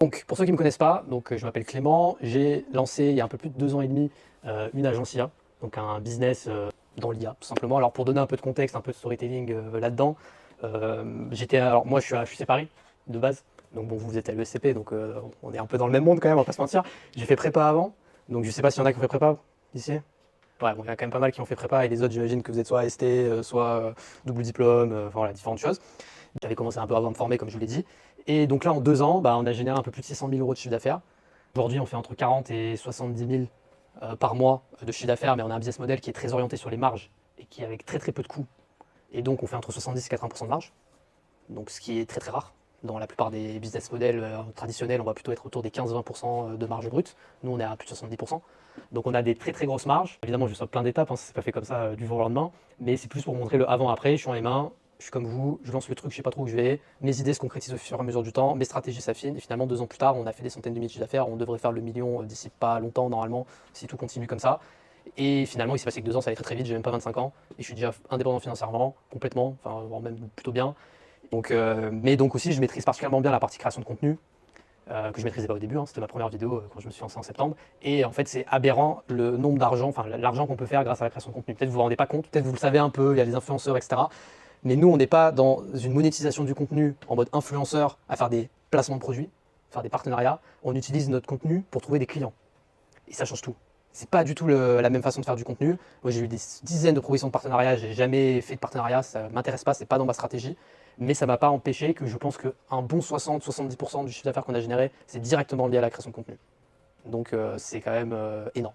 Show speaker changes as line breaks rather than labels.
Donc, pour ceux qui ne me connaissent pas, je m'appelle Clément, j'ai lancé il y a un peu plus de 2 ans et demi une agence IA, donc un business dans l'IA tout simplement. Alors pour donner un peu de contexte, un peu de storytelling là-dedans, alors moi je suis séparé de base, donc bon vous êtes à l'ESCP, donc on est un peu dans le même monde quand même, on va pas se mentir. J'ai fait prépa avant, donc je sais pas s'il y en a qui ont fait prépa ici. Ouais, bon, il y en a quand même pas mal qui ont fait prépa et les autres j'imagine que vous êtes soit ST, soit double diplôme, enfin voilà, différentes choses. J'avais commencé un peu avant de me former, comme je vous l'ai dit. Et donc là, en 2 ans, on a généré un peu plus de 600 000 euros de chiffre d'affaires. Aujourd'hui, on fait entre 40 et 70 000 par mois de chiffre d'affaires, mais on a un business model qui est très orienté sur les marges et qui est avec très très peu de coûts. Et donc, on fait entre 70 et 80% de marge, donc ce qui est très très rare. Dans la plupart des business models traditionnels, on va plutôt être autour des 15-20% de marge brute. Nous, on est à plus de 70%. Donc, on a des très très grosses marges. Évidemment, je saute plein d'étapes, hein, ça s'est pas fait comme ça du jour au lendemain, mais c'est plus pour montrer le avant-après. Je suis en les mains, je suis comme vous, je lance le truc, je sais pas trop où je vais. Mes idées se concrétisent au fur et à mesure du temps, mes stratégies s'affinent. Et finalement, 2 ans plus tard, on a fait des centaines de milliers de chiffres d'affaires. On devrait faire le million d'ici pas longtemps, normalement, si tout continue comme ça. Et finalement, il s'est passé que 2 ans, ça allait très très vite. J'ai même pas 25 ans et je suis déjà indépendant financièrement, complètement, enfin, voire même plutôt bien. Mais donc aussi, je maîtrise particulièrement bien la partie création de contenu, que je maîtrisais pas au début, hein, c'était ma première vidéo quand je me suis lancé en septembre. Et en fait, c'est aberrant le nombre d'argent, enfin l'argent qu'on peut faire grâce à la création de contenu. Peut-être vous vous rendez pas compte, peut-être vous le savez un peu, il y a des influenceurs, etc. Mais nous, on n'est pas dans une monétisation du contenu en mode influenceur à faire des placements de produits, faire des partenariats. On utilise notre contenu pour trouver des clients. Et ça change tout. C'est pas du tout la même façon de faire du contenu. Moi, j'ai eu des dizaines de propositions de partenariat, j'ai jamais fait de partenariat, ça m'intéresse pas, c'est pas dans ma stratégie. Mais ça m'a pas empêché que je pense qu'un bon 60-70% du chiffre d'affaires qu'on a généré, c'est directement lié à la création de contenu. Donc c'est quand même énorme.